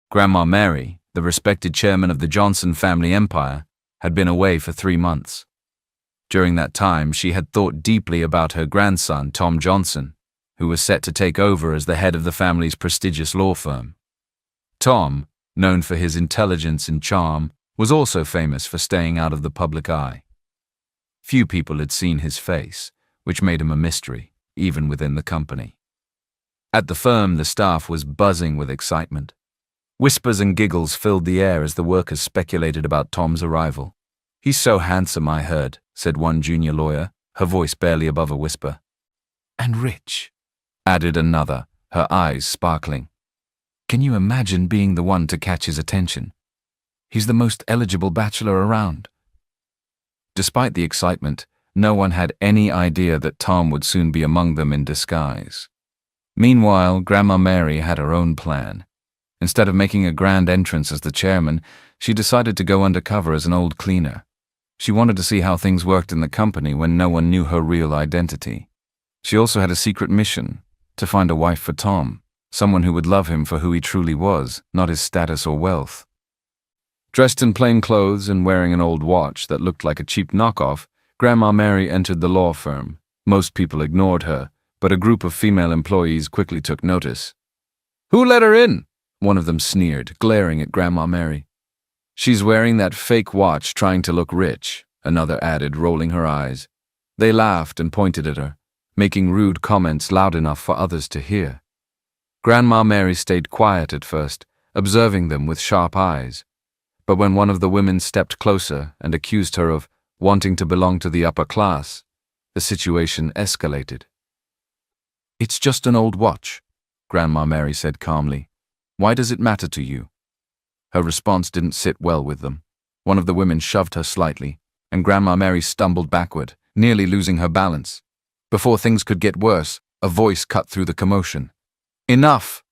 Grandma Mary, the respected chairman of the Johnson family empire, had been away for 3 months. During that time, she had thought deeply about her grandson, Tom Johnson, who was set to take over as the head of the family's prestigious law firm. Tom, known for his intelligence and charm, was also famous for staying out of the public eye. Few people had seen his face, which made him a mystery, even within the company. At the firm, the staff was buzzing with excitement. Whispers and giggles filled the air as the workers speculated about Tom's arrival. "He's so handsome, I heard," said one junior lawyer, her voice barely above a whisper. "And rich," added another, her eyes sparkling. "Can you imagine being the one to catch his attention? He's the most eligible bachelor around." Despite the excitement, no one had any idea that Tom would soon be among them in disguise. Meanwhile, Grandma Mary had her own plan. Instead of making a grand entrance as the chairman, she decided to go undercover as an old cleaner. She wanted to see how things worked in the company when no one knew her real identity. She also had a secret mission, to find a wife for Tom, someone who would love him for who he truly was, not his status or wealth. Dressed in plain clothes and wearing an old watch that looked like a cheap knockoff, Grandma Mary entered the law firm. Most people ignored her, but a group of female employees quickly took notice. "Who let her in?" one of them sneered, glaring at Grandma Mary. "She's wearing that fake watch trying to look rich," another added, rolling her eyes. They laughed and pointed at her, making rude comments loud enough for others to hear. Grandma Mary stayed quiet at first, observing them with sharp eyes. But when one of the women stepped closer and accused her of wanting to belong to the upper class, the situation escalated. "It's just an old watch," Grandma Mary said calmly. "Why does it matter to you?" Her response didn't sit well with them. One of the women shoved her slightly, and Grandma Mary stumbled backward, nearly losing her balance. Before things could get worse, a voice cut through the commotion. "Enough!"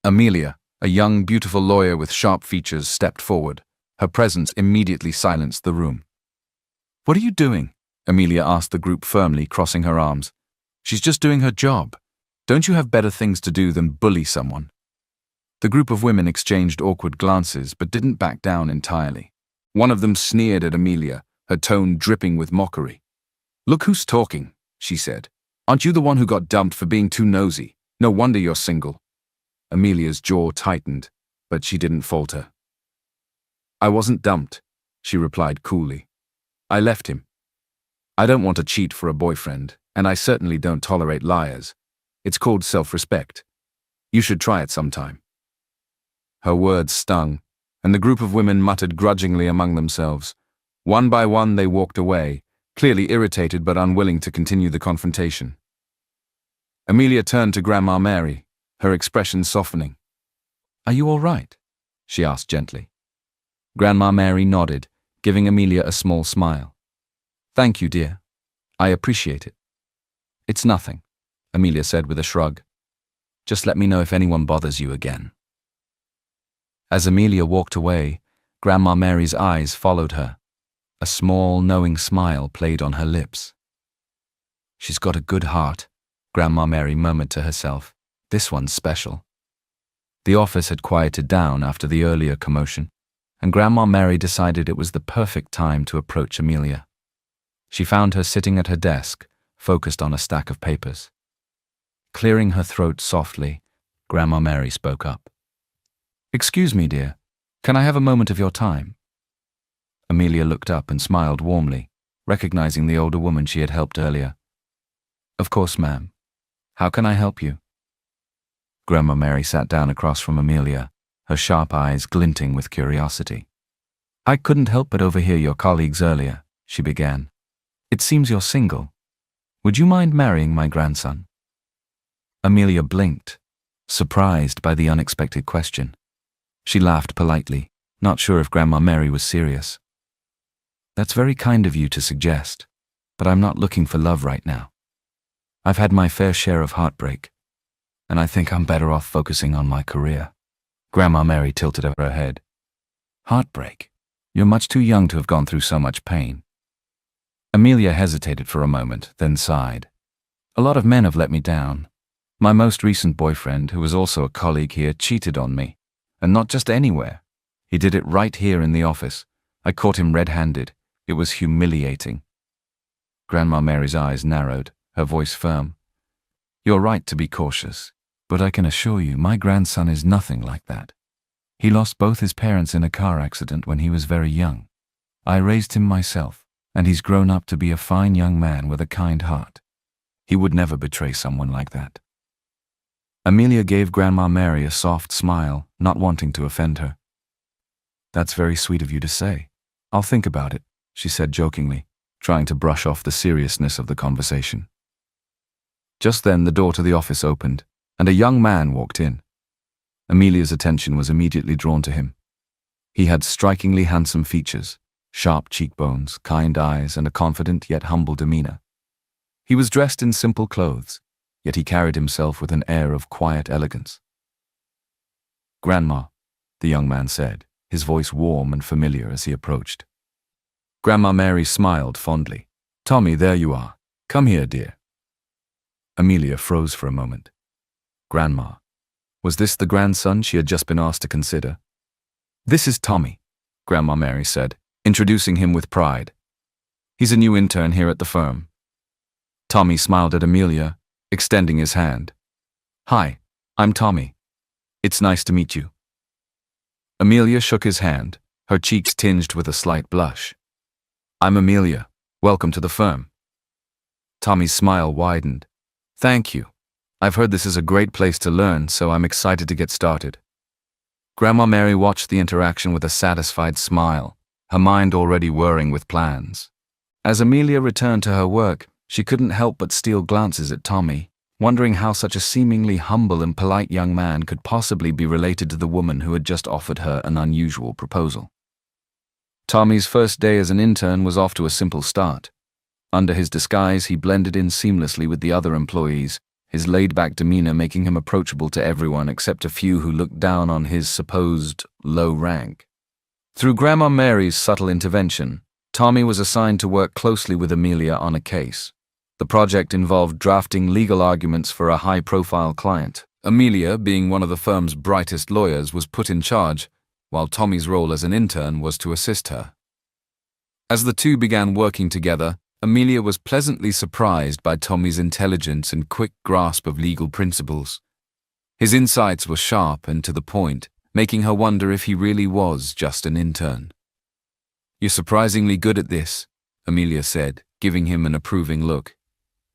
Amelia, a young, beautiful lawyer with sharp features, stepped forward. Her presence immediately silenced the room. "What are you doing?" Amelia asked the group firmly, crossing her arms. "She's just doing her job. Don't you have better things to do than bully someone?" The group of women exchanged awkward glances, but didn't back down entirely. One of them sneered at Amelia, her tone dripping with mockery. "Look who's talking," she said. "Aren't you the one who got dumped for being too nosy? No wonder you're single." Amelia's jaw tightened, but she didn't falter. "I wasn't dumped," she replied coolly. "I left him. I don't want to cheat for a boyfriend, and I certainly don't tolerate liars. It's called self-respect. You should try it sometime." Her words stung, and the group of women muttered grudgingly among themselves. One by one they walked away, clearly irritated but unwilling to continue the confrontation. Amelia turned to Grandma Mary, her expression softening. "Are you all right?" she asked gently. Grandma Mary nodded, giving Amelia a small smile. "Thank you, dear. I appreciate it." "It's nothing," Amelia said with a shrug. "Just let me know if anyone bothers you again." As Amelia walked away, Grandma Mary's eyes followed her. A small, knowing smile played on her lips. "She's got a good heart," Grandma Mary murmured to herself. "This one's special." The office had quieted down after the earlier commotion, and Grandma Mary decided it was the perfect time to approach Amelia. She found her sitting at her desk, focused on a stack of papers. Clearing her throat softly, Grandma Mary spoke up. "Excuse me, dear. Can I have a moment of your time?" Amelia looked up and smiled warmly, recognizing the older woman she had helped earlier. "Of course, ma'am. How can I help you?" Grandma Mary sat down across from Amelia, her sharp eyes glinting with curiosity. "I couldn't help but overhear your colleagues earlier," she began. "It seems you're single. Would you mind marrying my grandson?" Amelia blinked, surprised by the unexpected question. She laughed politely, not sure if Grandma Mary was serious. "That's very kind of you to suggest, but I'm not looking for love right now. I've had my fair share of heartbreak, and I think I'm better off focusing on my career." Grandma Mary tilted her head. "Heartbreak? You're much too young to have gone through so much pain." Amelia hesitated for a moment, then sighed. "A lot of men have let me down. My most recent boyfriend, who was also a colleague here, cheated on me, And not just anywhere. He did it right here in the office. I caught him red-handed. It was humiliating. Grandma Mary's eyes narrowed, her voice firm. You're right to be cautious, but I can assure you my grandson is nothing like that. He lost both his parents in a car accident when he was very young. I raised him myself, and he's grown up to be a fine young man with a kind heart. He would never betray someone like that. Amelia gave Grandma Mary a soft smile, not wanting to offend her. That's very sweet of you to say. I'll think about it, she said jokingly, trying to brush off the seriousness of the conversation. Just then the door to the office opened, and a young man walked in. Amelia's attention was immediately drawn to him. He had strikingly handsome features, sharp cheekbones, kind eyes, and a confident yet humble demeanor. He was dressed in simple clothes, yet he carried himself with an air of quiet elegance. Grandma, the young man said, his voice warm and familiar as he approached. Grandma Mary smiled fondly. Tommy, there you are. Come here, dear. Amelia froze for a moment. Grandma. Was this the grandson she had just been asked to consider? This is Tommy, Grandma Mary said, introducing him with pride. He's a new intern here at the firm. Tommy smiled at Amelia, extending his hand. Hi, I'm Tommy. It's nice to meet you. Amelia shook his hand, her cheeks tinged with a slight blush. I'm Amelia. Welcome to the firm. Tommy's smile widened. Thank you. I've heard this is a great place to learn, so I'm excited to get started. Grandma Mary watched the interaction with a satisfied smile, her mind already whirring with plans. As Amelia returned to her work, she couldn't help but steal glances at Tommy, wondering how such a seemingly humble and polite young man could possibly be related to the woman who had just offered her an unusual proposal. Tommy's first day as an intern was off to a simple start. Under his disguise, he blended in seamlessly with the other employees, his laid-back demeanor making him approachable to everyone except a few who looked down on his supposed low rank. Through Grandma Mary's subtle intervention, Tommy was assigned to work closely with Amelia on a case. The project involved drafting legal arguments for a high-profile client. Amelia, being one of the firm's brightest lawyers, was put in charge, while Tommy's role as an intern was to assist her. As the two began working together, Amelia was pleasantly surprised by Tommy's intelligence and quick grasp of legal principles. His insights were sharp and to the point, making her wonder if he really was just an intern. You're surprisingly good at this, Amelia said, giving him an approving look.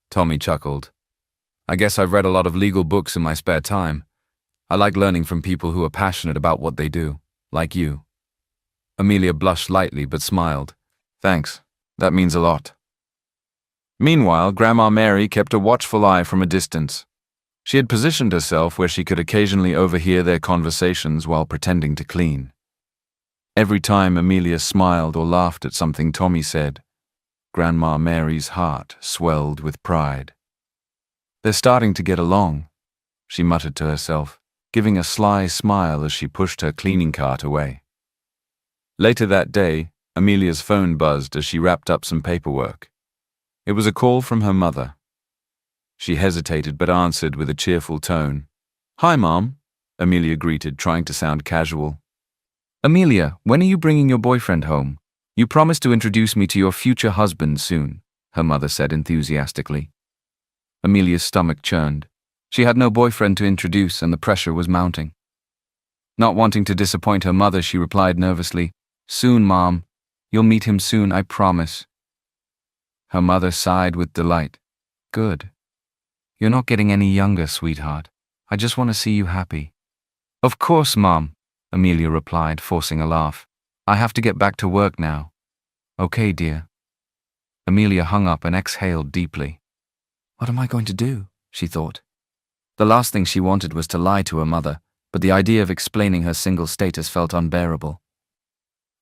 Tommy chuckled. I guess I've read a lot of legal books in my spare time. I like learning from people who are passionate about what they do, like you. Amelia blushed lightly but smiled. Thanks, that means a lot. Meanwhile, Grandma Mary kept a watchful eye from a distance. She had positioned herself where she could occasionally overhear their conversations while pretending to clean. Every time Amelia smiled or laughed at something Tommy said, Grandma Mary's heart swelled with pride. They're starting to get along, she muttered to herself, giving a sly smile as she pushed her cleaning cart away. Later that day, Amelia's phone buzzed as she wrapped up some paperwork. It was a call from her mother. She hesitated but answered with a cheerful tone. Hi, Mom, Amelia greeted, trying to sound casual. Amelia, when are you bringing your boyfriend home? You promised to introduce me to your future husband soon, her mother said enthusiastically. Amelia's stomach churned. She had no boyfriend to introduce and the pressure was mounting. Not wanting to disappoint her mother, she replied nervously, Soon, Mom. You'll meet him soon, I promise. Her mother sighed with delight. Good. You're not getting any younger, sweetheart. I just want to see you happy. Of course, Mom, Amelia replied, forcing a laugh. I have to get back to work now. Okay, dear. Amelia hung up and exhaled deeply. What am I going to do? She thought. The last thing she wanted was to lie to her mother, but the idea of explaining her single status felt unbearable.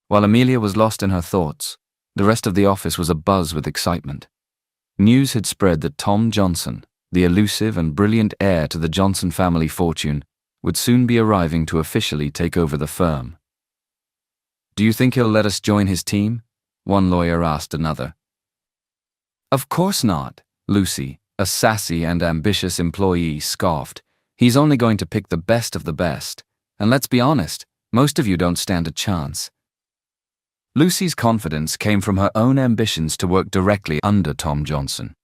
While Amelia was lost in her thoughts, the rest of the office was abuzz with excitement. News had spread that Tom Johnson, the elusive and brilliant heir to the Johnson family fortune, would soon be arriving to officially take over the firm. Do you think he'll let us join his team? One lawyer asked another. Of course not, Lucy, a sassy and ambitious employee, scoffed. He's only going to pick the best of the best. And let's be honest, most of you don't stand a chance. Lucy's confidence came from her own ambitions to work directly under Tom Johnson.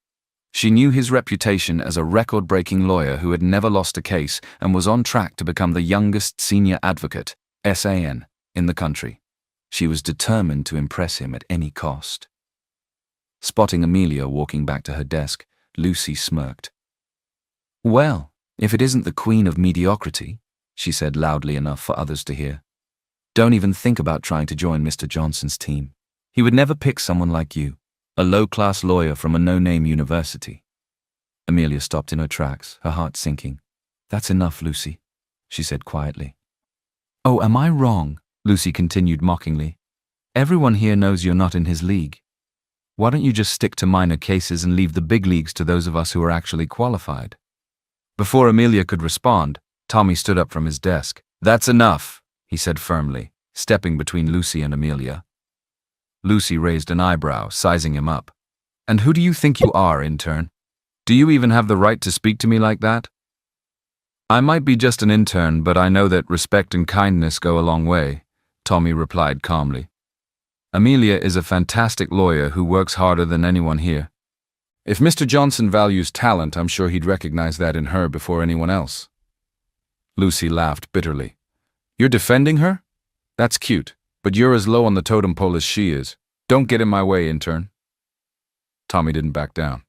She knew his reputation as a record-breaking lawyer who had never lost a case and was on track to become the youngest senior advocate, SAN, in the country. She was determined to impress him at any cost. Spotting Amelia walking back to her desk, Lucy smirked. "Well, if it isn't the queen of mediocrity," she said loudly enough for others to hear. "Don't even think about trying to join Mr. Johnson's team. He would never pick someone like you, a low-class lawyer from a no-name university." Amelia stopped in her tracks, her heart sinking. "That's enough, Lucy," she said quietly. "Oh, am I wrong?" Lucy continued mockingly. "Everyone here knows you're not in his league. Why don't you just stick to minor cases and leave the big leagues to those of us who are actually qualified?" Before Amelia could respond, Tommy stood up from his desk. "That's enough," he said firmly, stepping between Lucy and Amelia. Lucy raised an eyebrow, sizing him up. "And who do you think you are, intern? Do you even have the right to speak to me like that?" "I might be just an intern, but I know that respect and kindness go a long way," Tommy replied calmly. "Amelia is a fantastic lawyer who works harder than anyone here. If Mr. Johnson values talent, I'm sure he'd recognize that in her before anyone else." Lucy laughed bitterly. "You're defending her? That's cute, but you're as low on the totem pole as she is. Don't get in my way, intern." Tommy didn't back down.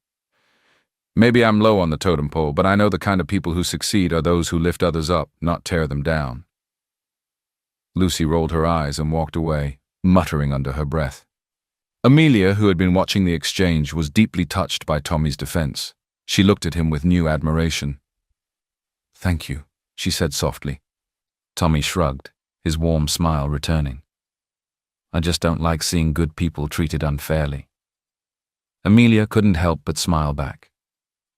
"Maybe I'm low on the totem pole, but I know the kind of people who succeed are those who lift others up, not tear them down." Lucy rolled her eyes and walked away, muttering under her breath. Amelia, who had been watching the exchange, was deeply touched by Tommy's defense. She looked at him with new admiration. "Thank you," she said softly. Tommy shrugged, his warm smile returning. "I just don't like seeing good people treated unfairly." Amelia couldn't help but smile back.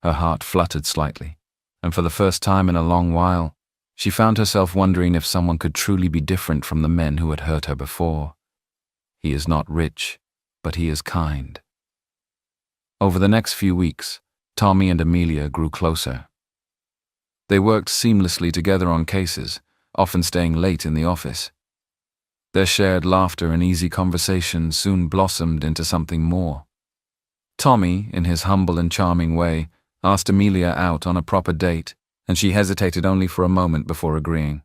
Her heart fluttered slightly, and for the first time in a long while, she found herself wondering if someone could truly be different from the men who had hurt her before. He is not rich, but he is kind. Over the next few weeks, Tommy and Amelia grew closer. They worked seamlessly together on cases, often staying late in the office. Their shared laughter and easy conversation soon blossomed into something more. Tommy, in his humble and charming way, asked Amelia out on a proper date, and she hesitated only for a moment before agreeing.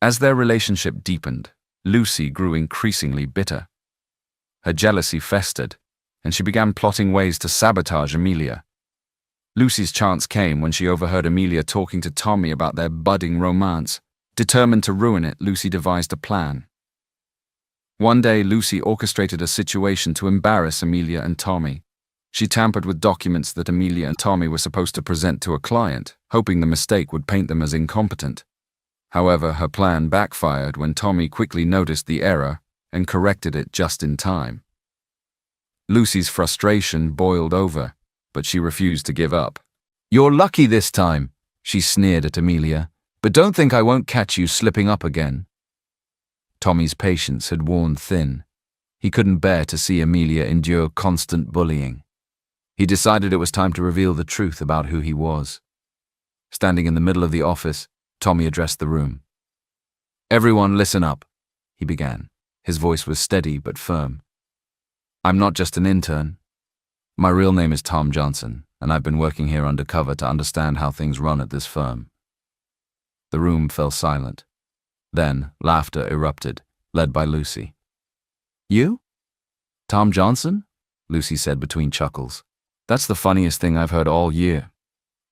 As their relationship deepened, Lucy grew increasingly bitter. Her jealousy festered, and she began plotting ways to sabotage Amelia. Lucy's chance came when she overheard Amelia talking to Tommy about their budding romance. Determined to ruin it, Lucy devised a plan. One day, Lucy orchestrated a situation to embarrass Amelia and Tommy. She tampered with documents that Amelia and Tommy were supposed to present to a client, hoping the mistake would paint them as incompetent. However, her plan backfired when Tommy quickly noticed the error and corrected it just in time. Lucy's frustration boiled over, but she refused to give up. "You're lucky this time," she sneered at Amelia, "but don't think I won't catch you slipping up again." Tommy's patience had worn thin. He couldn't bear to see Amelia endure constant bullying. He decided it was time to reveal the truth about who he was. Standing in the middle of the office, Tommy addressed the room. "Everyone listen up," he began. His voice was steady but firm. "I'm not just an intern. My real name is Tom Johnson, and I've been working here undercover to understand how things run at this firm." The room fell silent. Then laughter erupted, led by Lucy. "You? Tom Johnson?" Lucy said between chuckles. "That's the funniest thing I've heard all year.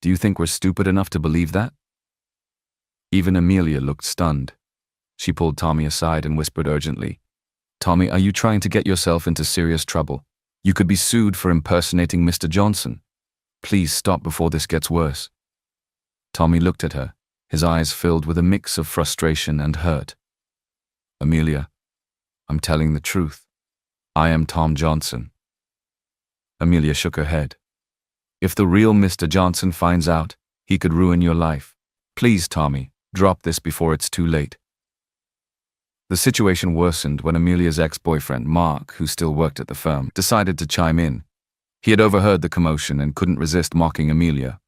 Do you think we're stupid enough to believe that?" Even Amelia looked stunned. She pulled Tommy aside and whispered urgently, "Tommy, are you trying to get yourself into serious trouble? You could be sued for impersonating Mr. Johnson. Please stop before this gets worse." Tommy looked at her, his eyes filled with a mix of frustration and hurt. "Amelia, I'm telling the truth. I am Tom Johnson." Amelia shook her head. "If the real Mr. Johnson finds out, he could ruin your life. Please, Tommy, drop this before it's too late." The situation worsened when Amelia's ex-boyfriend, Mark, who still worked at the firm, decided to chime in. He had overheard the commotion and couldn't resist mocking Amelia.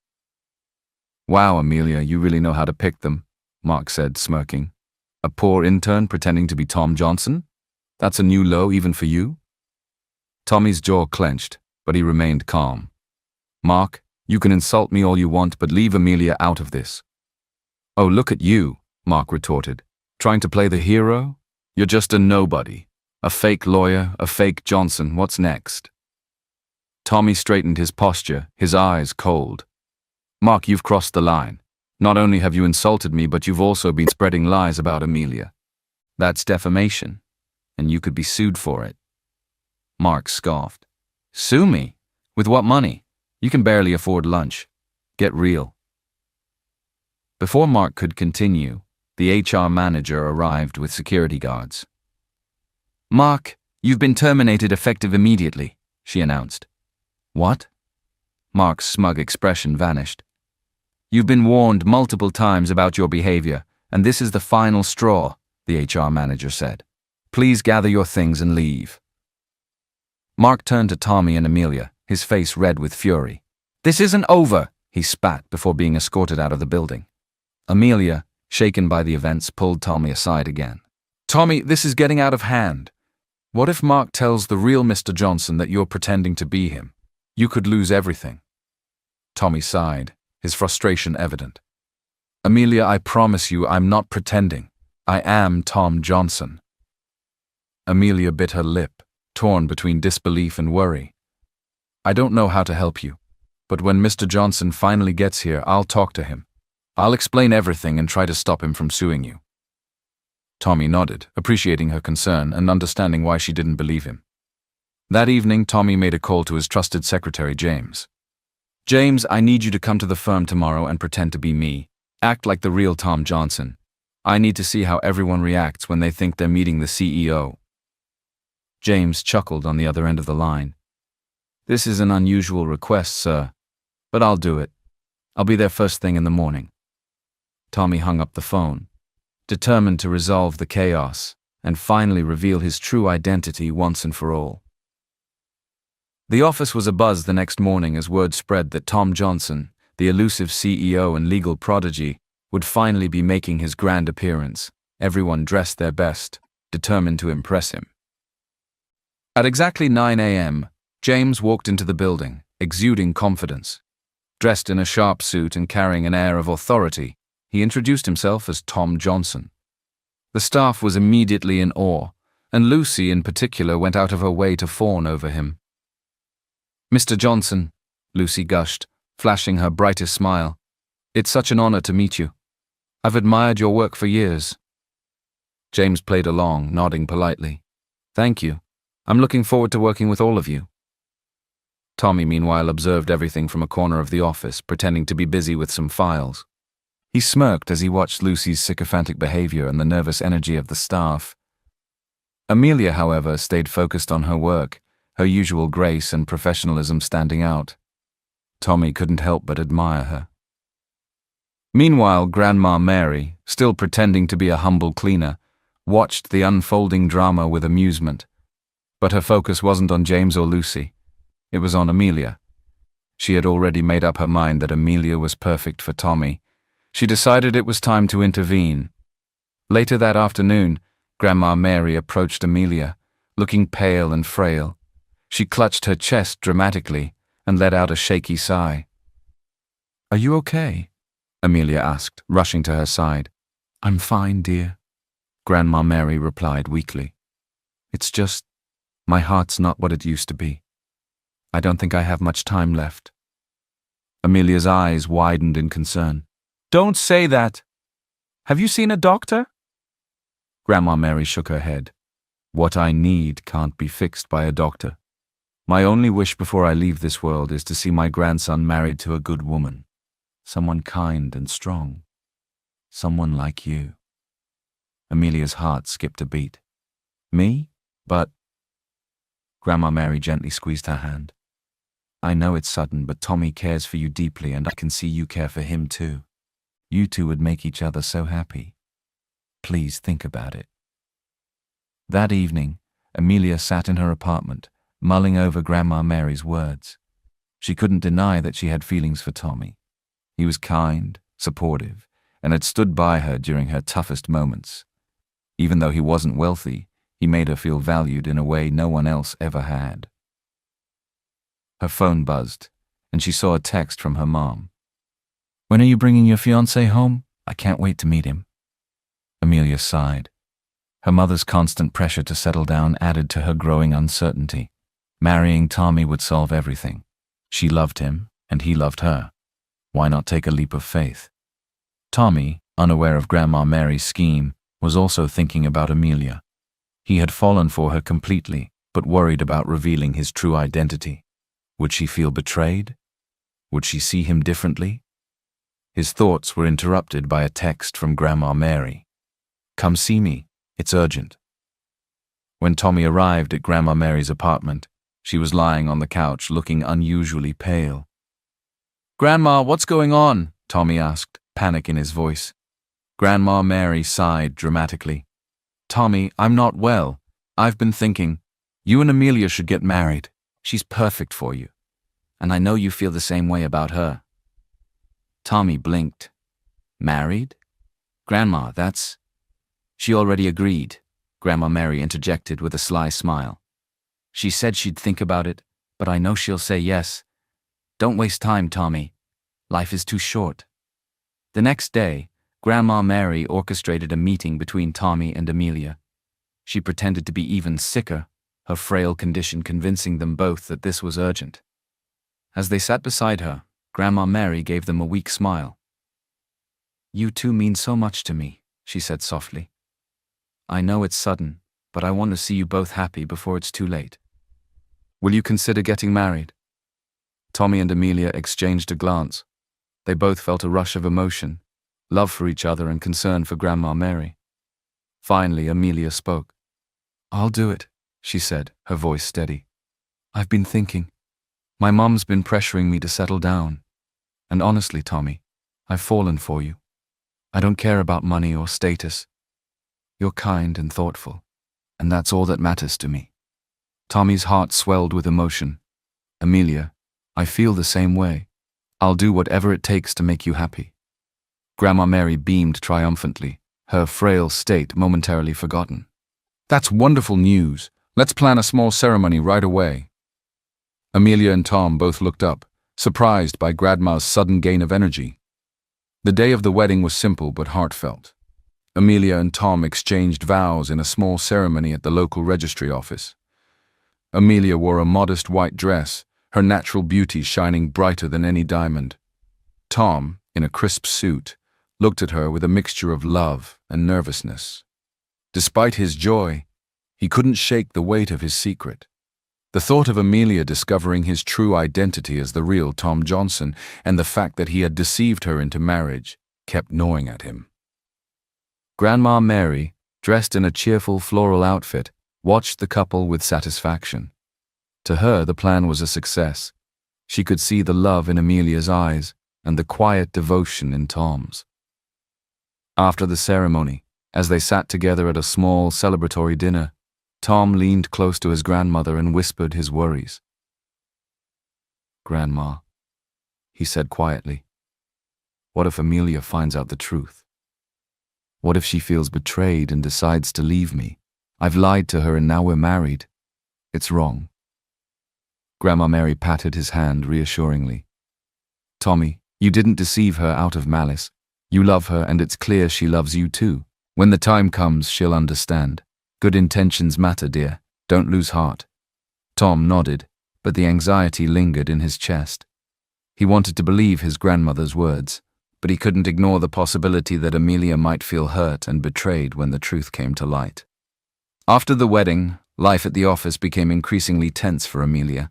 "Wow, Amelia, you really know how to pick them. Mark said, smirking. A poor intern pretending to be Tom Johnson? That's a new low even for you? Tommy's jaw clenched, but he remained calm. Mark, you can insult me all you want, but leave Amelia out of this. Oh, look at you, Mark retorted. Trying to play the hero? You're just a nobody. A fake lawyer, a fake Johnson. What's next? Tommy straightened his posture, his eyes cold. Mark, you've crossed the line. Not only have you insulted me, but you've also been spreading lies about Amelia. That's defamation, and you could be sued for it. Mark scoffed. Sue me? With what money? You can barely afford lunch. Get real. Before Mark could continue, the HR manager arrived with security guards. Mark, you've been terminated effective immediately, she announced. What? Mark's smug expression vanished. You've been warned multiple times about your behavior, and this is the final straw, the HR manager said. Please gather your things and leave. Mark turned to Tommy and Amelia, his face red with fury. This isn't over, he spat before being escorted out of the building. Amelia, shaken by the events, pulled Tommy aside again. Tommy, this is getting out of hand. What if Mark tells the real Mr. Johnson that you're pretending to be him? You could lose everything. Tommy sighed, his frustration evident. Amelia, I promise you I'm not pretending. I am Tom Johnson. Amelia bit her lip, torn between disbelief and worry. I don't know how to help you, but when Mr. Johnson finally gets here, I'll talk to him. I'll explain everything and try to stop him from suing you. Tommy nodded, appreciating her concern and understanding why she didn't believe him. That evening, Tommy made a call to his trusted secretary, James. James, I need you to come to the firm tomorrow and pretend to be me. Act like the real Tom Johnson. I need to see how everyone reacts when they think they're meeting the CEO. James chuckled on the other end of the line. This is an unusual request, sir, but I'll do it. I'll be there first thing in the morning. Tommy hung up the phone, determined to resolve the chaos and finally reveal his true identity once and for all. The office was abuzz the next morning as word spread that Tom Johnson, the elusive CEO and legal prodigy, would finally be making his grand appearance. Everyone dressed their best, determined to impress him. At exactly 9 a.m., James walked into the building, exuding confidence. Dressed in a sharp suit and carrying an air of authority, he introduced himself as Tom Johnson. The staff was immediately in awe, and Lucy in particular went out of her way to fawn over him. Mr. Johnson, Lucy gushed, flashing her brightest smile. It's such an honor to meet you. I've admired your work for years. James played along, nodding politely. Thank you. I'm looking forward to working with all of you. Tommy, meanwhile, observed everything from a corner of the office, pretending to be busy with some files. He smirked as he watched Lucy's sycophantic behavior and the nervous energy of the staff. Amelia, however, stayed focused on her work, her usual grace and professionalism standing out. Tommy couldn't help but admire her. Meanwhile, Grandma Mary, still pretending to be a humble cleaner, watched the unfolding drama with amusement. But her focus wasn't on James or Lucy. It was on Amelia. She had already made up her mind that Amelia was perfect for Tommy. She decided it was time to intervene. Later that afternoon, Grandma Mary approached Amelia, looking pale and frail. She clutched her chest dramatically and let out a shaky sigh. Are you okay? Amelia asked, rushing to her side. I'm fine, dear, Grandma Mary replied weakly. It's just, my heart's not what it used to be. I don't think I have much time left. Amelia's eyes widened in concern. Don't say that. Have you seen a doctor? Grandma Mary shook her head. What I need can't be fixed by a doctor. My only wish before I leave this world is to see my grandson married to a good woman. Someone kind and strong. Someone like you. Amelia's heart skipped a beat. Me? But... Grandma Mary gently squeezed her hand. I know it's sudden, but Tommy cares for you deeply, and I can see you care for him too. You two would make each other so happy. Please think about it. That evening, Amelia sat in her apartment, mulling over Grandma Mary's words. She couldn't deny that she had feelings for Tommy. He was kind, supportive, and had stood by her during her toughest moments. Even though he wasn't wealthy, he made her feel valued in a way no one else ever had. Her phone buzzed, and she saw a text from her mom. "When are you bringing your fiancé home? I can't wait to meet him." Amelia sighed. Her mother's constant pressure to settle down added to her growing uncertainty. Marrying Tommy would solve everything. She loved him, and he loved her. Why not take a leap of faith? Tommy, unaware of Grandma Mary's scheme, was also thinking about Amelia. He had fallen for her completely, but worried about revealing his true identity. Would she feel betrayed? Would she see him differently? His thoughts were interrupted by a text from Grandma Mary. "Come see me. It's urgent." When Tommy arrived at Grandma Mary's apartment, she was lying on the couch looking unusually pale. "Grandma, what's going on?" Tommy asked, panic in his voice. Grandma Mary sighed dramatically. "Tommy, I'm not well. I've been thinking, you and Amelia should get married. She's perfect for you. And I know you feel the same way about her." Tommy blinked. "Married? Grandma, that's—" "She already agreed," Grandma Mary interjected with a sly smile. "She said she'd think about it, but I know she'll say yes. Don't waste time, Tommy. Life is too short." The next day, Grandma Mary orchestrated a meeting between Tommy and Amelia. She pretended to be even sicker, her frail condition convincing them both that this was urgent. As they sat beside her, Grandma Mary gave them a weak smile. "You two mean so much to me," she said softly. "I know it's sudden, but I want to see you both happy before it's too late. Will you consider getting married?" Tommy and Amelia exchanged a glance. They both felt a rush of emotion, love for each other and concern for Grandma Mary. Finally, Amelia spoke. "I'll do it," she said, her voice steady. "I've been thinking. My mom's been pressuring me to settle down. And honestly, Tommy, I've fallen for you. I don't care about money or status. You're kind and thoughtful, and that's all that matters to me." Tommy's heart swelled with emotion. "Amelia, I feel the same way. I'll do whatever it takes to make you happy." Grandma Mary beamed triumphantly, her frail state momentarily forgotten. "That's wonderful news. Let's plan a small ceremony right away." Amelia and Tom both looked up, surprised by Grandma's sudden gain of energy. The day of the wedding was simple but heartfelt. Amelia and Tom exchanged vows in a small ceremony at the local registry office. Amelia wore a modest white dress, her natural beauty shining brighter than any diamond. Tom, in a crisp suit, looked at her with a mixture of love and nervousness. Despite his joy, he couldn't shake the weight of his secret. The thought of Amelia discovering his true identity as the real Tom Johnson and the fact that he had deceived her into marriage kept gnawing at him. Grandma Mary, dressed in a cheerful floral outfit, watched the couple with satisfaction. To her, the plan was a success. She could see the love in Amelia's eyes and the quiet devotion in Tom's. After the ceremony, as they sat together at a small celebratory dinner, Tom leaned close to his grandmother and whispered his worries. "Grandma," he said quietly, "what if Amelia finds out the truth? What if she feels betrayed and decides to leave me? I've lied to her and now we're married. It's wrong." Grandma Mary patted his hand reassuringly. "Tommy, you didn't deceive her out of malice. You love her and it's clear she loves you too. When the time comes, she'll understand. Good intentions matter, dear. Don't lose heart." Tom nodded, but the anxiety lingered in his chest. He wanted to believe his grandmother's words, but he couldn't ignore the possibility that Amelia might feel hurt and betrayed when the truth came to light. After the wedding, life at the office became increasingly tense for Amelia.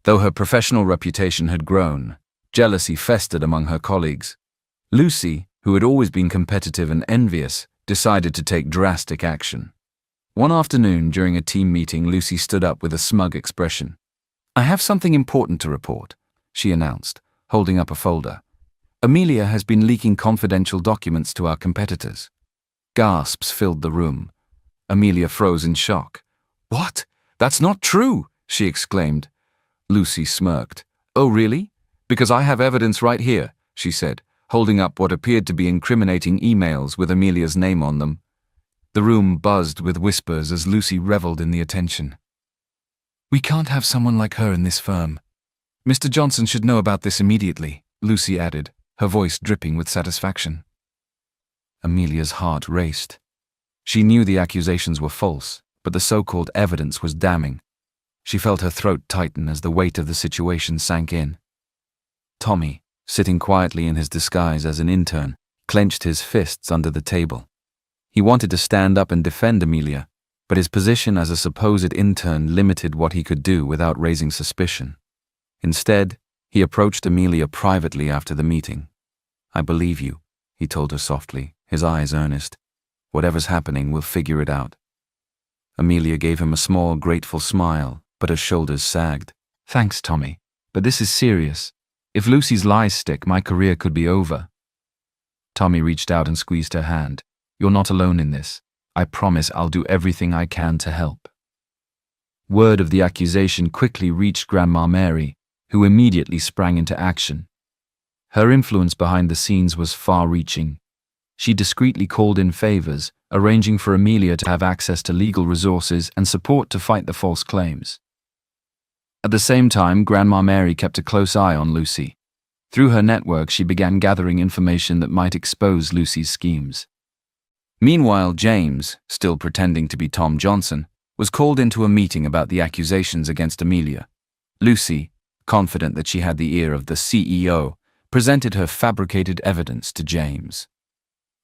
Though her professional reputation had grown, jealousy festered among her colleagues. Lucy, who had always been competitive and envious, decided to take drastic action. One afternoon during a team meeting, Lucy stood up with a smug expression. "I have something important to report," she announced, holding up a folder. "Amelia has been leaking confidential documents to our competitors." Gasps filled the room. Amelia froze in shock. "What? That's not true!" she exclaimed. Lucy smirked. "Oh, really? Because I have evidence right here," she said, holding up what appeared to be incriminating emails with Amelia's name on them. The room buzzed with whispers as Lucy reveled in the attention. "We can't have someone like her in this firm. Mr. Johnson should know about this immediately," Lucy added, her voice dripping with satisfaction. Amelia's heart raced. She knew the accusations were false, but the so-called evidence was damning. She felt her throat tighten as the weight of the situation sank in. Tommy, sitting quietly in his disguise as an intern, clenched his fists under the table. He wanted to stand up and defend Amelia, but his position as a supposed intern limited what he could do without raising suspicion. Instead, he approached Amelia privately after the meeting. "I believe you," he told her softly, his eyes earnest. "Whatever's happening, we'll figure it out." Amelia gave him a small, grateful smile, but her shoulders sagged. "Thanks, Tommy, but this is serious. If Lucy's lies stick, my career could be over." Tommy reached out and squeezed her hand. "You're not alone in this. I promise I'll do everything I can to help." Word of the accusation quickly reached Grandma Mary, who immediately sprang into action. Her influence behind the scenes was far-reaching. She discreetly called in favors, arranging for Amelia to have access to legal resources and support to fight the false claims. At the same time, Grandma Mary kept a close eye on Lucy. Through her network, she began gathering information that might expose Lucy's schemes. Meanwhile, James, still pretending to be Tom Johnson, was called into a meeting about the accusations against Amelia. Lucy, confident that she had the ear of the CEO, presented her fabricated evidence to James.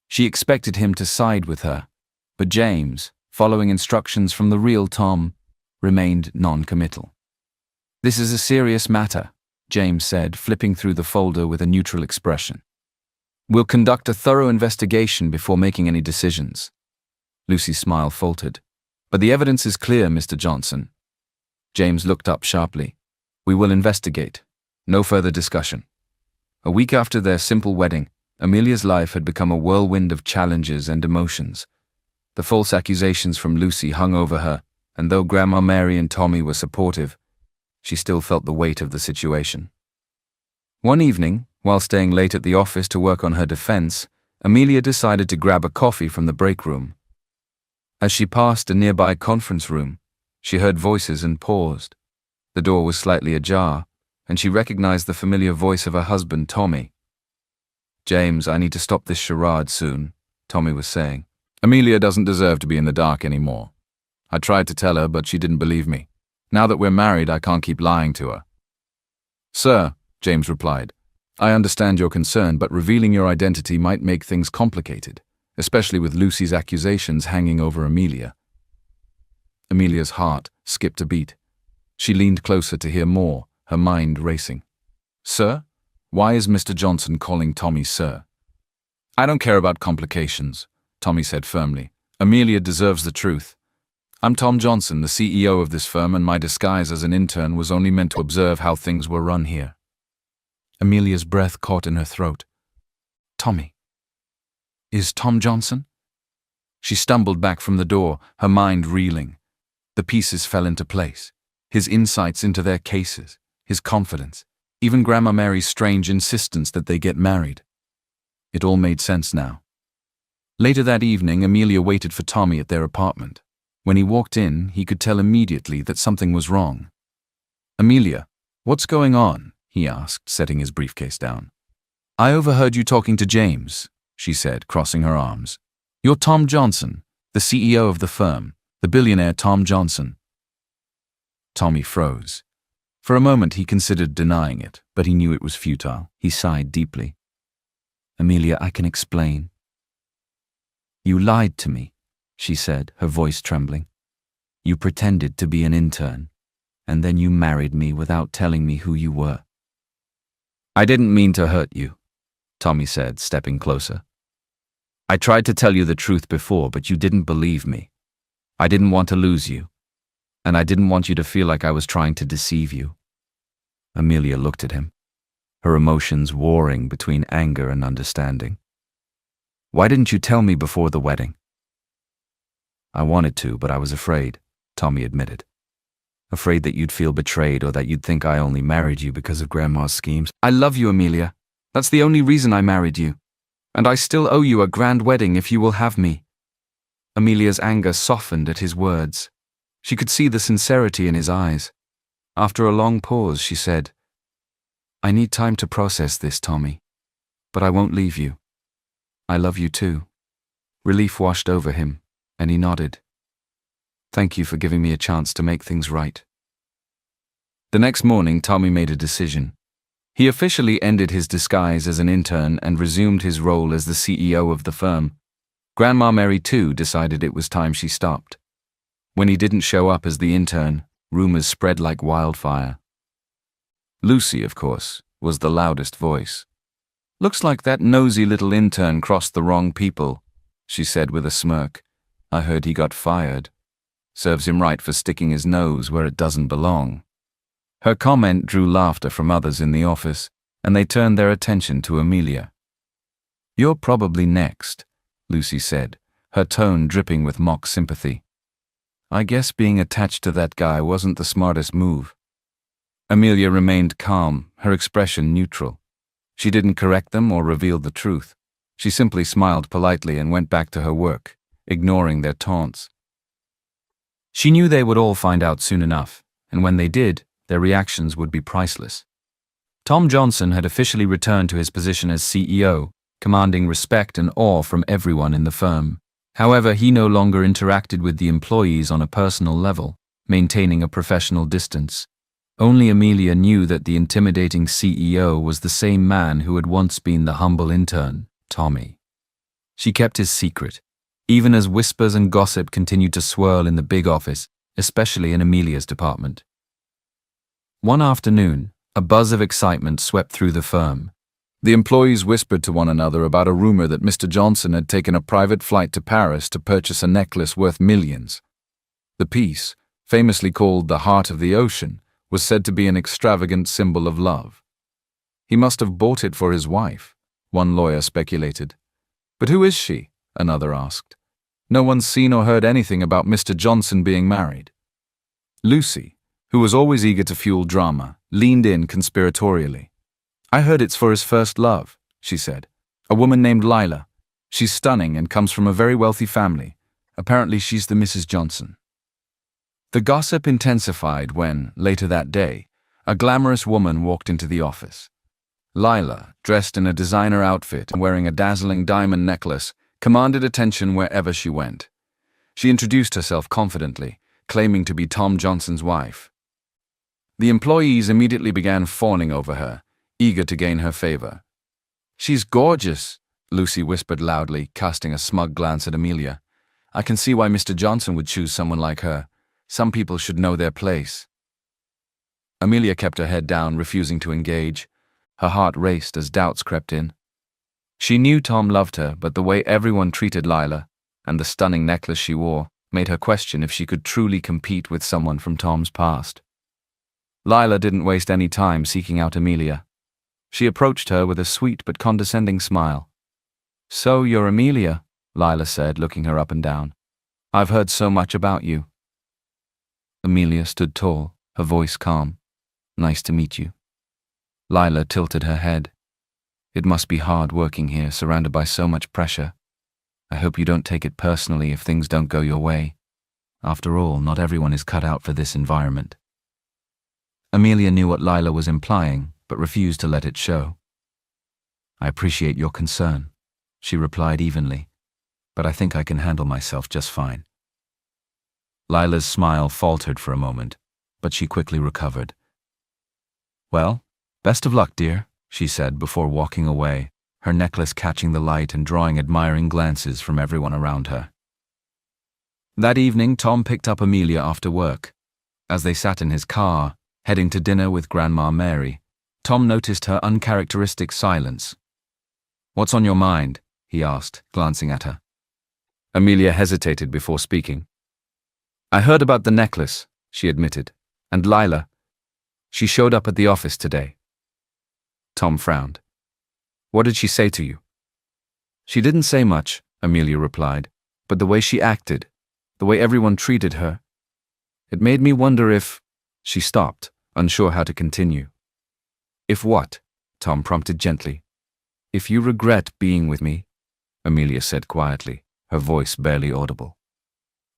She expected him to side with her, but James, following instructions from the real Tom, remained non-committal. "This is a serious matter," James said, flipping through the folder with a neutral expression. "We'll conduct a thorough investigation before making any decisions." Lucy's smile faltered. "But the evidence is clear, Mr. Johnson." James looked up sharply. "We will investigate. No further discussion." A week after their simple wedding, Amelia's life had become a whirlwind of challenges and emotions. The false accusations from Lucy hung over her, and though Grandma Mary and Tommy were supportive, she still felt the weight of the situation. One evening, while staying late at the office to work on her defense, Amelia decided to grab a coffee from the break room. As she passed a nearby conference room, she heard voices and paused. The door was slightly ajar, and she recognized the familiar voice of her husband, Tommy. "James, I need to stop this charade soon," Tommy was saying. "Amelia doesn't deserve to be in the dark anymore. I tried to tell her, but she didn't believe me. Now that we're married, I can't keep lying to her." "Sir," James replied, "I understand your concern, but revealing your identity might make things complicated, especially with Lucy's accusations hanging over Amelia." Amelia's heart skipped a beat. She leaned closer to hear more, her mind racing. "Sir? Why is Mr. Johnson calling Tommy sir?" "I don't care about complications," Tommy said firmly. "Amelia deserves the truth. I'm Tom Johnson, the CEO of this firm, and my disguise as an intern was only meant to observe how things were run here." Amelia's breath caught in her throat. "Tommy? Is Tom Johnson?" She stumbled back from the door, her mind reeling. The pieces fell into place. His insights into their cases, his confidence, even Grandma Mary's strange insistence that they get married. It all made sense now. Later that evening, Amelia waited for Tommy at their apartment. When he walked in, he could tell immediately that something was wrong. "Amelia, what's going on?" he asked, setting his briefcase down. "I overheard you talking to James," she said, crossing her arms. "You're Tom Johnson, the CEO of the firm, the billionaire Tom Johnson." Tommy froze. For a moment he considered denying it, but he knew it was futile. He sighed deeply. "Amelia, I can explain." "You lied to me," she said, her voice trembling. "You pretended to be an intern, and then you married me without telling me who you were." "I didn't mean to hurt you," Tommy said, stepping closer. "I tried to tell you the truth before, but you didn't believe me. I didn't want to lose you, and I didn't want you to feel like I was trying to deceive you." Amelia looked at him, her emotions warring between anger and understanding. "Why didn't you tell me before the wedding?" "I wanted to, but I was afraid," Tommy admitted. "Afraid that you'd feel betrayed or that you'd think I only married you because of Grandma's schemes." "I love you, Amelia. That's the only reason I married you. And I still owe you a grand wedding if you will have me." Amelia's anger softened at his words. She could see the sincerity in his eyes. After a long pause, she said, "I need time to process this, Tommy. But I won't leave you. I love you too." Relief washed over him, and he nodded. "Thank you for giving me a chance to make things right." The next morning, Tommy made a decision. He officially ended his disguise as an intern and resumed his role as the CEO of the firm. Grandma Mary, too, decided it was time she stopped. When he didn't show up as the intern, rumors spread like wildfire. Lucy, of course, was the loudest voice. "Looks like that nosy little intern crossed the wrong people," she said with a smirk. "I heard he got fired. Serves him right for sticking his nose where it doesn't belong." Her comment drew laughter from others in the office, and they turned their attention to Amelia. "You're probably next," Lucy said, her tone dripping with mock sympathy. "I guess being attached to that guy wasn't the smartest move." Amelia remained calm, her expression neutral. She didn't correct them or reveal the truth. She simply smiled politely and went back to her work, ignoring their taunts. She knew they would all find out soon enough, and when they did, their reactions would be priceless. Tom Johnson had officially returned to his position as CEO, commanding respect and awe from everyone in the firm. However, he no longer interacted with the employees on a personal level, maintaining a professional distance. Only Amelia knew that the intimidating CEO was the same man who had once been the humble intern, Tommy. She kept his secret, even as whispers and gossip continued to swirl in the big office, especially in Amelia's department. One afternoon, a buzz of excitement swept through the firm. The employees whispered to one another about a rumor that Mr. Johnson had taken a private flight to Paris to purchase a necklace worth millions. The piece, famously called the Heart of the Ocean, was said to be an extravagant symbol of love. He must have bought it for his wife, one lawyer speculated. "But who is she?" another asked. "No one's seen or heard anything about Mr. Johnson being married." Lucy, who was always eager to fuel drama, leaned in conspiratorially. "I heard it's for his first love," she said. "A woman named Lila. She's stunning and comes from a very wealthy family. Apparently she's the Mrs. Johnson." The gossip intensified when, later that day, a glamorous woman walked into the office. Lila, dressed in a designer outfit and wearing a dazzling diamond necklace, commanded attention wherever she went. She introduced herself confidently, claiming to be Tom Johnson's wife. The employees immediately began fawning over her, eager to gain her favor. "She's gorgeous," Lucy whispered loudly, casting a smug glance at Amelia. "I can see why Mr. Johnson would choose someone like her. Some people should know their place." Amelia kept her head down, refusing to engage. Her heart raced as doubts crept in. She knew Tom loved her, but the way everyone treated Lila, and the stunning necklace she wore, made her question if she could truly compete with someone from Tom's past. Lila didn't waste any time seeking out Amelia. She approached her with a sweet but condescending smile. "So you're Amelia," Lila said, looking her up and down. "I've heard so much about you." Amelia stood tall, her voice calm. "Nice to meet you." Lila tilted her head. "It must be hard working here, surrounded by so much pressure. I hope you don't take it personally if things don't go your way. After all, not everyone is cut out for this environment." Amelia knew what Lila was implying, but refused to let it show. "I appreciate your concern," she replied evenly, "but I think I can handle myself just fine." Lila's smile faltered for a moment, but she quickly recovered. "Well, best of luck, dear," she said before walking away, her necklace catching the light and drawing admiring glances from everyone around her. That evening, Tom picked up Amelia after work. As they sat in his car, heading to dinner with Grandma Mary, Tom noticed her uncharacteristic silence. "What's on your mind?" he asked, glancing at her. Amelia hesitated before speaking. "I heard about the necklace," she admitted, "and Lila. She showed up at the office today." Tom frowned. "What did she say to you?" "She didn't say much," Amelia replied, "but the way she acted, the way everyone treated her, it made me wonder if—" She stopped, unsure how to continue. "If what?" Tom prompted gently. If you regret being with me, Amelia said quietly, her voice barely audible.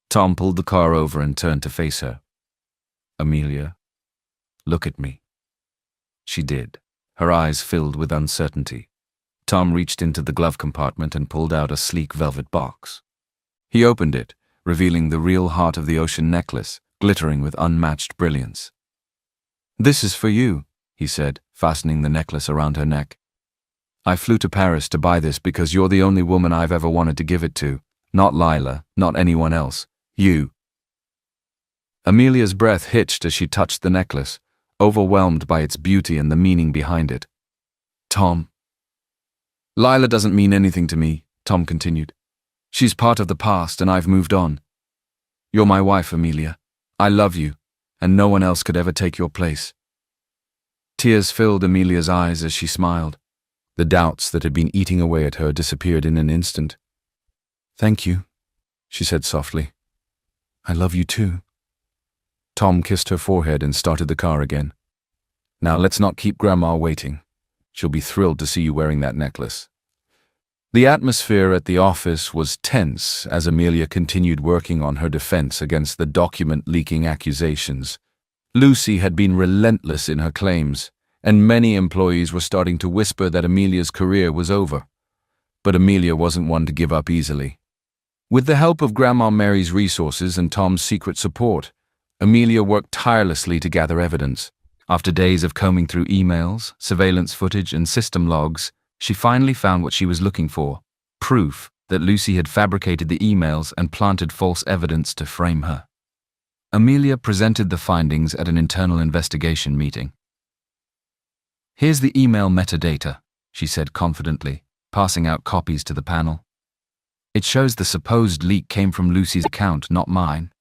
Tom pulled the car over and turned to face her. Amelia, look at me. She did, her eyes filled with uncertainty. Tom reached into the glove compartment and pulled out a sleek velvet box. He opened it, revealing the real heart of the ocean necklace, glittering with unmatched brilliance. This is for you, he said, fastening the necklace around her neck. I flew to Paris to buy this because you're the only woman I've ever wanted to give it to. Not Lila, not anyone else. You. Amelia's breath hitched as she touched the necklace, overwhelmed by its beauty and the meaning behind it. Tom. Lila doesn't mean anything to me, Tom continued. She's part of the past and I've moved on. You're my wife, Amelia. I love you, and no one else could ever take your place. Tears filled Amelia's eyes as she smiled. The doubts that had been eating away at her disappeared in an instant. Thank you, she said softly. I love you too. Tom kissed her forehead and started the car again. Now let's not keep Grandma waiting. She'll be thrilled to see you wearing that necklace. The atmosphere at the office was tense as Amelia continued working on her defense against the document-leaking accusations. Lucy had been relentless in her claims, and many employees were starting to whisper that Amelia's career was over. But Amelia wasn't one to give up easily. With the help of Grandma Mary's resources and Tom's secret support, Amelia worked tirelessly to gather evidence. After days of combing through emails, surveillance footage, and system logs, she finally found what she was looking for: proof that Lucy had fabricated the emails and planted false evidence to frame her. Amelia presented the findings at an internal investigation meeting. Here's the email metadata, she said confidently, passing out copies to the panel. It shows the supposed leak came from Lucy's account, not mine.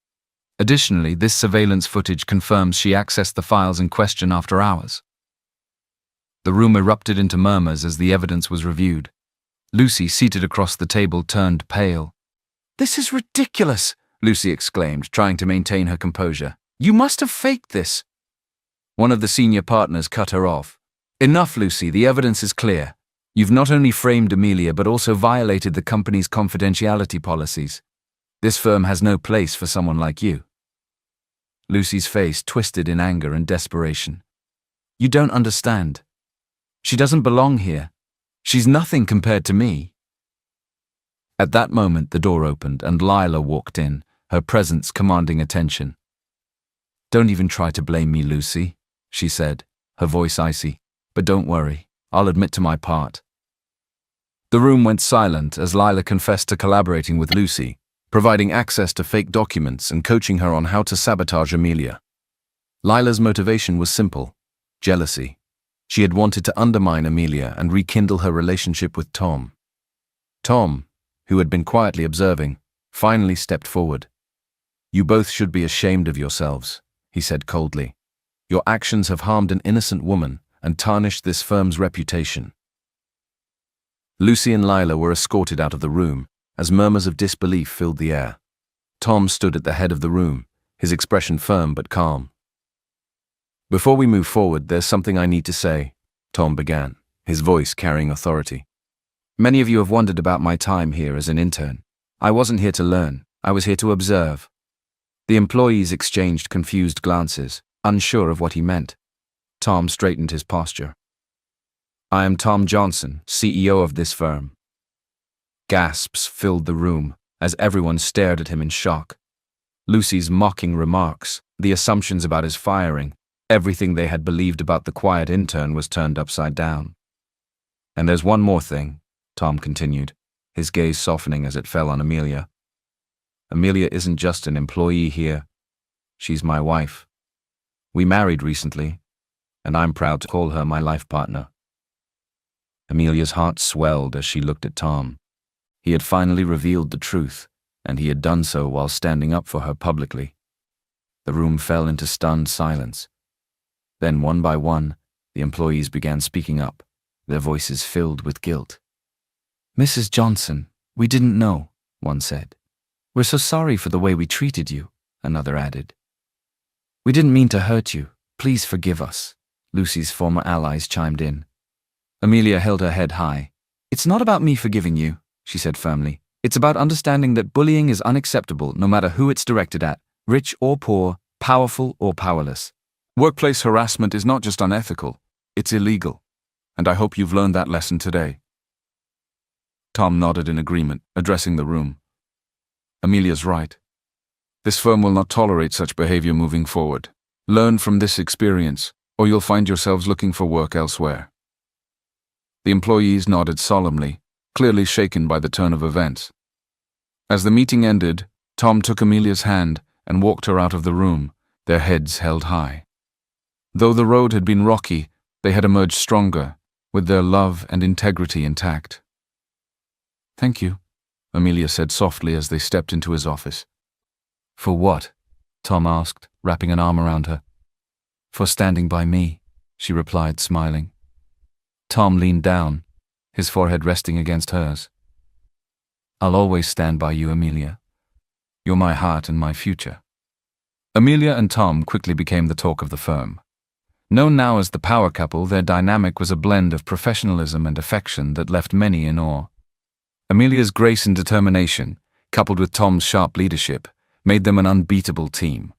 Additionally, this surveillance footage confirms she accessed the files in question after hours. The room erupted into murmurs as the evidence was reviewed. Lucy, seated across the table, turned pale. "This is ridiculous," Lucy exclaimed, trying to maintain her composure. "You must have faked this." One of the senior partners cut her off. "Enough, Lucy, the evidence is clear. You've not only framed Amelia but also violated the company's confidentiality policies. This firm has no place for someone like you." Lucy's face twisted in anger and desperation. "You don't understand. She doesn't belong here. She's nothing compared to me." At that moment, the door opened and Lila walked in, her presence commanding attention. "Don't even try to blame me, Lucy," she said, her voice icy. "But don't worry, I'll admit to my part." The room went silent as Lila confessed to collaborating with Lucy, providing access to fake documents and coaching her on how to sabotage Amelia. Lila's motivation was simple: jealousy. She had wanted to undermine Amelia and rekindle her relationship with Tom. Tom, who had been quietly observing, finally stepped forward. "You both should be ashamed of yourselves," he said coldly. "Your actions have harmed an innocent woman and tarnished this firm's reputation." Lucy and Lila were escorted out of the room as murmurs of disbelief filled the air. Tom stood at the head of the room, his expression firm but calm. "Before we move forward, there's something I need to say," Tom began, his voice carrying authority. "Many of you have wondered about my time here as an intern. I wasn't here to learn, I was here to observe." The employees exchanged confused glances, unsure of what he meant. Tom straightened his posture. "I am Tom Johnson, CEO of this firm." Gasps filled the room as everyone stared at him in shock. Lucy's mocking remarks, the assumptions about his firing, everything they had believed about the quiet intern was turned upside down. "And there's one more thing," Tom continued, his gaze softening as it fell on Amelia. "Amelia isn't just an employee here. She's my wife. We married recently, and I'm proud to call her my life partner." Amelia's heart swelled as she looked at Tom. He had finally revealed the truth, and he had done so while standing up for her publicly. The room fell into stunned silence. Then, one by one, the employees began speaking up, their voices filled with guilt. "Mrs. Johnson, we didn't know," one said. "We're so sorry for the way we treated you," another added. "We didn't mean to hurt you. Please forgive us," Lucy's former allies chimed in. Amelia held her head high, "It's not about me forgiving you," she said firmly. "It's about understanding that bullying is unacceptable no matter who it's directed at, rich or poor, powerful or powerless. Workplace harassment is not just unethical, it's illegal. And I hope you've learned that lesson today." Tom nodded in agreement, addressing the room. "Amelia's right. This firm will not tolerate such behavior moving forward. Learn from this experience, or you'll find yourselves looking for work elsewhere." The employees nodded solemnly, clearly shaken by the turn of events. As the meeting ended, Tom took Amelia's hand and walked her out of the room, their heads held high. Though the road had been rocky, they had emerged stronger, with their love and integrity intact. "Thank you," Amelia said softly as they stepped into his office. "For what?" Tom asked, wrapping an arm around her. "For standing by me," she replied, smiling. Tom leaned down, his forehead resting against hers. "I'll always stand by you, Amelia. You're my heart and my future." Amelia and Tom quickly became the talk of the firm. Known now as the power couple, their dynamic was a blend of professionalism and affection that left many in awe. Amelia's grace and determination, coupled with Tom's sharp leadership, made them an unbeatable team.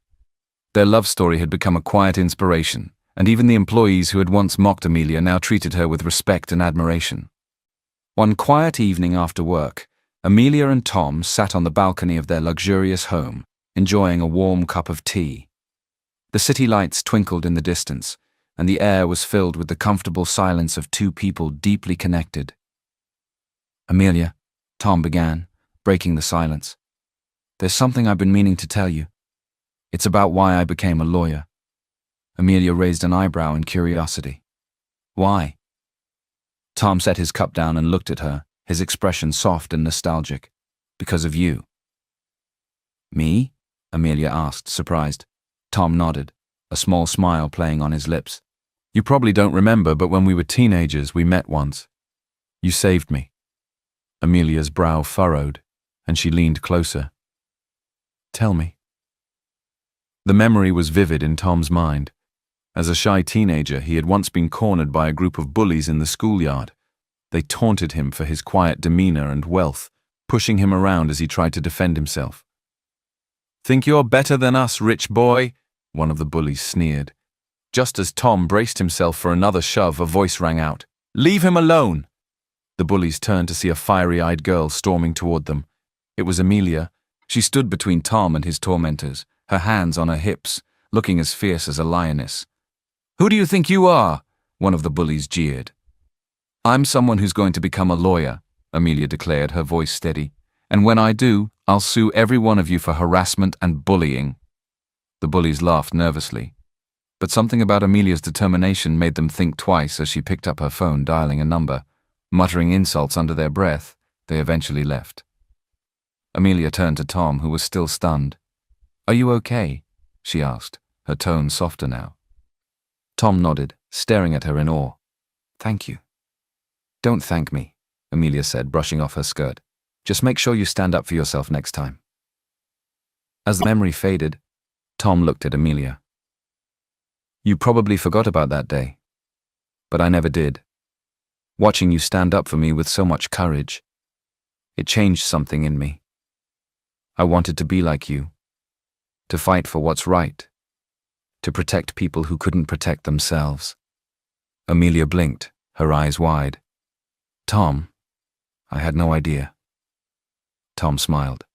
Their love story had become a quiet inspiration, and even the employees who had once mocked Amelia now treated her with respect and admiration. One quiet evening after work, Amelia and Tom sat on the balcony of their luxurious home, enjoying a warm cup of tea. The city lights twinkled in the distance, and the air was filled with the comfortable silence of two people deeply connected. "Amelia," Tom began, breaking the silence, "there's something I've been meaning to tell you. It's about why I became a lawyer." Amelia raised an eyebrow in curiosity. "Why?" Tom set his cup down and looked at her, his expression soft and nostalgic. "Because of you." "Me?" Amelia asked, surprised. Tom nodded, a small smile playing on his lips. "You probably don't remember, but when we were teenagers, we met once. You saved me." Amelia's brow furrowed, and she leaned closer. "Tell me." The memory was vivid in Tom's mind. As a shy teenager, he had once been cornered by a group of bullies in the schoolyard. They taunted him for his quiet demeanor and wealth, pushing him around as he tried to defend himself. "Think you're better than us, rich boy?" one of the bullies sneered. Just as Tom braced himself for another shove, a voice rang out, "Leave him alone!" The bullies turned to see a fiery-eyed girl storming toward them. It was Amelia. She stood between Tom and his tormentors, her hands on her hips, looking as fierce as a lioness. "Who do you think you are?" one of the bullies jeered. "I'm someone who's going to become a lawyer," Amelia declared, her voice steady. "And when I do, I'll sue every one of you for harassment and bullying." The bullies laughed nervously, but something about Amelia's determination made them think twice as she picked up her phone, dialing a number. Muttering insults under their breath, they eventually left. Amelia turned to Tom, who was still stunned. "Are you okay?" she asked, her tone softer now. Tom nodded, staring at her in awe. "Thank you." "Don't thank me," Amelia said, brushing off her skirt. "Just make sure you stand up for yourself next time." As the memory faded, Tom looked at Amelia. "You probably forgot about that day, but I never did. Watching you stand up for me with so much courage, it changed something in me. I wanted to be like you, to fight for what's right, to protect people who couldn't protect themselves." Amelia blinked, her eyes wide. "Tom, I had no idea." Tom smiled.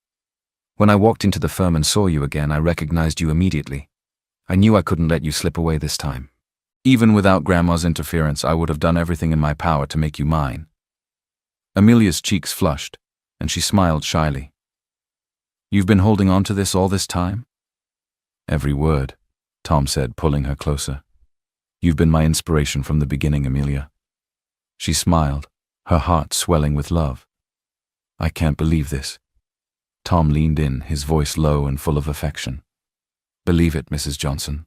"When I walked into the firm and saw you again, I recognized you immediately. I knew I couldn't let you slip away this time. Even without Grandma's interference, I would have done everything in my power to make you mine." Amelia's cheeks flushed, and she smiled shyly. "You've been holding on to this all this time?" "Every word," Tom said, pulling her closer. "You've been my inspiration from the beginning, Amelia." She smiled, her heart swelling with love. "I can't believe this." Tom leaned in, his voice low and full of affection. "Believe it, Mrs. Johnson."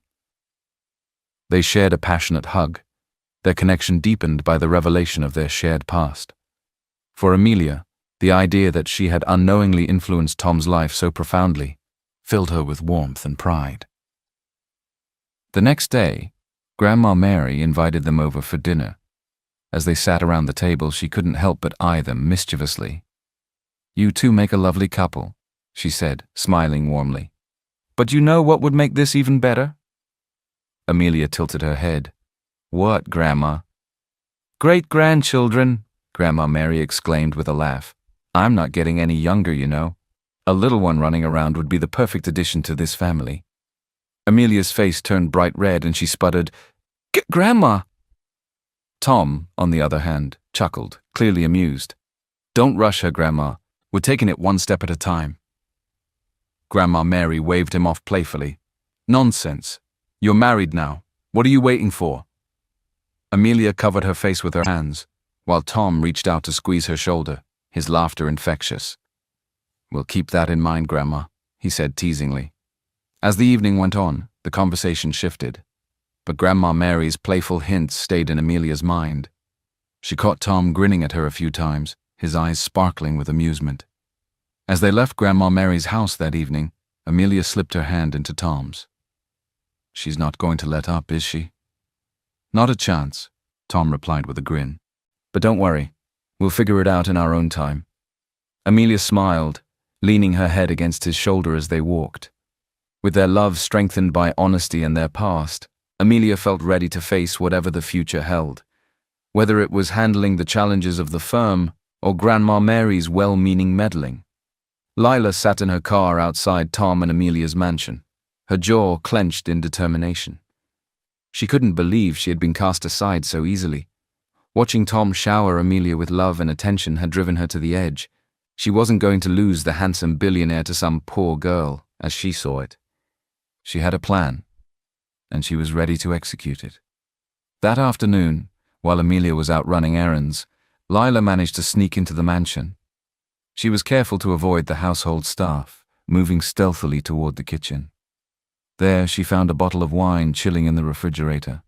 They shared a passionate hug, their connection deepened by the revelation of their shared past. For Amelia, the idea that she had unknowingly influenced Tom's life so profoundly filled her with warmth and pride. The next day, Grandma Mary invited them over for dinner. As they sat around the table, she couldn't help but eye them mischievously. "You two make a lovely couple," she said, smiling warmly. "But you know what would make this even better?" Amelia tilted her head. "What, Grandma?" "Great-grandchildren," Grandma Mary exclaimed with a laugh. "I'm not getting any younger, you know. A little one running around would be the perfect addition to this family." Amelia's face turned bright red and she sputtered, "Grandma!" Tom, on the other hand, chuckled, clearly amused. "Don't rush her, Grandma. We're taking it one step at a time." Grandma Mary waved him off playfully. "Nonsense. You're married now. What are you waiting for?" Amelia covered her face with her hands, while Tom reached out to squeeze her shoulder, his laughter infectious. "We'll keep that in mind, Grandma," he said teasingly. As the evening went on, the conversation shifted, but Grandma Mary's playful hints stayed in Amelia's mind. She caught Tom grinning at her a few times, his eyes sparkling with amusement. As they left Grandma Mary's house that evening, Amelia slipped her hand into Tom's. "She's not going to let up, is she?" "Not a chance," Tom replied with a grin. "But don't worry, we'll figure it out in our own time." Amelia smiled, leaning her head against his shoulder as they walked. With their love strengthened by honesty and their past, Amelia felt ready to face whatever the future held. Whether it was handling the challenges of the firm or Grandma Mary's well-meaning meddling. Lila sat in her car outside Tom and Amelia's mansion, her jaw clenched in determination. She couldn't believe she had been cast aside so easily. Watching Tom shower Amelia with love and attention had driven her to the edge. She wasn't going to lose the handsome billionaire to some poor girl, as she saw it. She had a plan, and she was ready to execute it. That afternoon, while Amelia was out running errands, Lila managed to sneak into the mansion. She was careful to avoid the household staff, moving stealthily toward the kitchen. There she found a bottle of wine chilling in the refrigerator.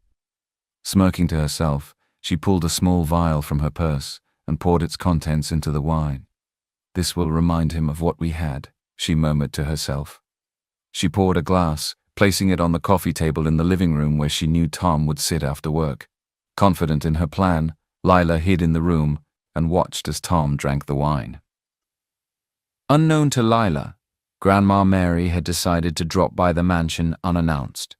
Smirking to herself, she pulled a small vial from her purse and poured its contents into the wine. "This will remind him of what we had," she murmured to herself. She poured a glass, placing it on the coffee table in the living room where she knew Tom would sit after work. Confident in her plan, Lila hid in the room and watched as Tom drank the wine. Unknown to Lila, Grandma Mary had decided to drop by the mansion unannounced.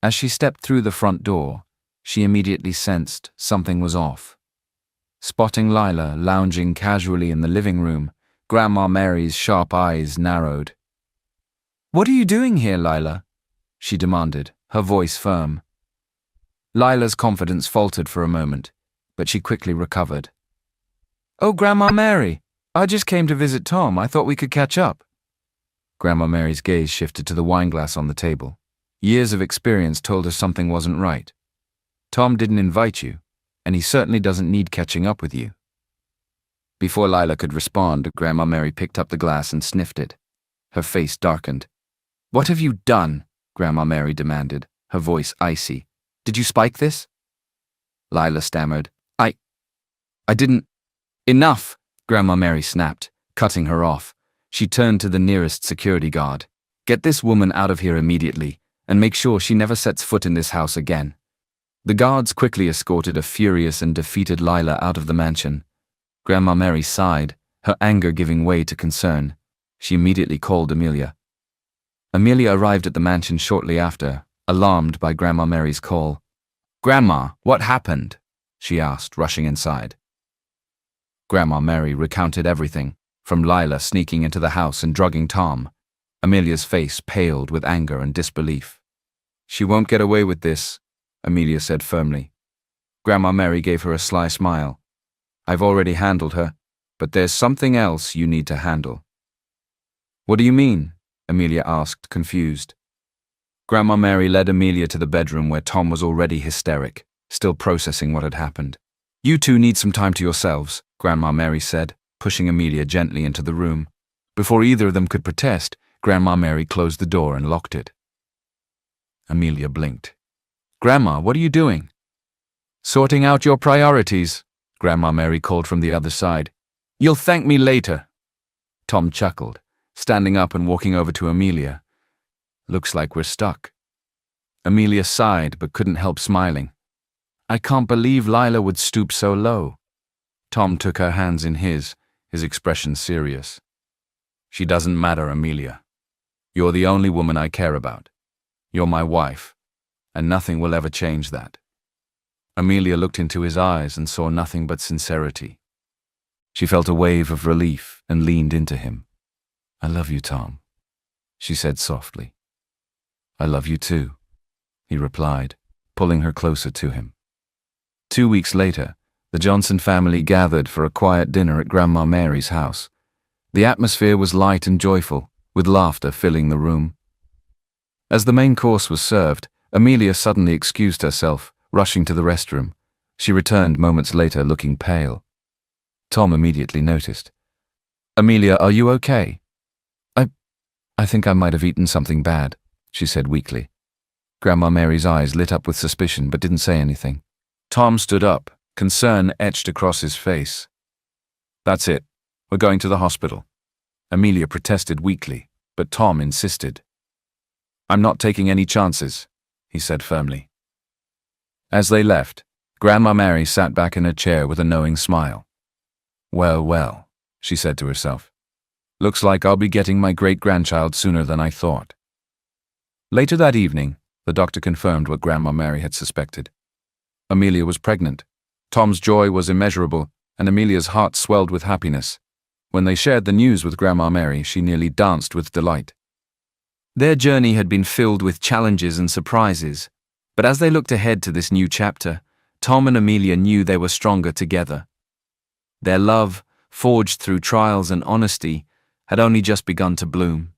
As she stepped through the front door, she immediately sensed something was off. Spotting Lila lounging casually in the living room, Grandma Mary's sharp eyes narrowed. "What are you doing here, Lila?" she demanded, her voice firm. Lila's confidence faltered for a moment, but she quickly recovered. "Oh, Grandma Mary, I just came to visit Tom. I thought we could catch up." Grandma Mary's gaze shifted to the wineglass on the table. Years of experience told her something wasn't right. "Tom didn't invite you, and he certainly doesn't need catching up with you." Before Lila could respond, Grandma Mary picked up the glass and sniffed it. Her face darkened. "What have you done?" Grandma Mary demanded, her voice icy. "Did you spike this?" Lila stammered. I didn't." "Enough!" Grandma Mary snapped, cutting her off. She turned to the nearest security guard. "Get this woman out of here immediately, and make sure she never sets foot in this house again." The guards quickly escorted a furious and defeated Lila out of the mansion. Grandma Mary sighed, her anger giving way to concern. She immediately called Amelia. Amelia arrived at the mansion shortly after, alarmed by Grandma Mary's call. "Grandma, what happened?" she asked, rushing inside. Grandma Mary recounted everything, from Lila sneaking into the house and drugging Tom. Amelia's face paled with anger and disbelief. "She won't get away with this," Amelia said firmly. Grandma Mary gave her a sly smile. "I've already handled her, but there's something else you need to handle." "What do you mean?" Amelia asked, confused. Grandma Mary led Amelia to the bedroom where Tom was already hysteric, still processing what had happened. "You two need some time to yourselves," Grandma Mary said, pushing Amelia gently into the room. Before either of them could protest, Grandma Mary closed the door and locked it. Amelia blinked. "Grandma, what are you doing?" "Sorting out your priorities," Grandma Mary called from the other side. "You'll thank me later." Tom chuckled, standing up and walking over to Amelia. "Looks like we're stuck." Amelia sighed but couldn't help smiling. I can't believe Lila would stoop so low. Tom took her hands in his expression serious. She doesn't matter, Amelia. You're the only woman I care about. You're my wife, and nothing will ever change that. Amelia looked into his eyes and saw nothing but sincerity. She felt a wave of relief and leaned into him. I love you, Tom, she said softly. I love you too, he replied, pulling her closer to him. 2 weeks later, the Johnson family gathered for a quiet dinner at Grandma Mary's house. The atmosphere was light and joyful, with laughter filling the room. As the main course was served, Amelia suddenly excused herself, rushing to the restroom. She returned moments later looking pale. Tom immediately noticed. Amelia, are you okay? I think I might have eaten something bad, she said weakly. Grandma Mary's eyes lit up with suspicion but didn't say anything. Tom stood up, concern etched across his face. That's it. We're going to the hospital. Amelia protested weakly, but Tom insisted. I'm not taking any chances, he said firmly. As they left, Grandma Mary sat back in her chair with a knowing smile. Well, well, she said to herself. Looks like I'll be getting my great-grandchild sooner than I thought. Later that evening, the doctor confirmed what Grandma Mary had suspected. Amelia was pregnant. Tom's joy was immeasurable, and Amelia's heart swelled with happiness. When they shared the news with Grandma Mary, she nearly danced with delight. Their journey had been filled with challenges and surprises, but as they looked ahead to this new chapter, Tom and Amelia knew they were stronger together. Their love, forged through trials and honesty, had only just begun to bloom.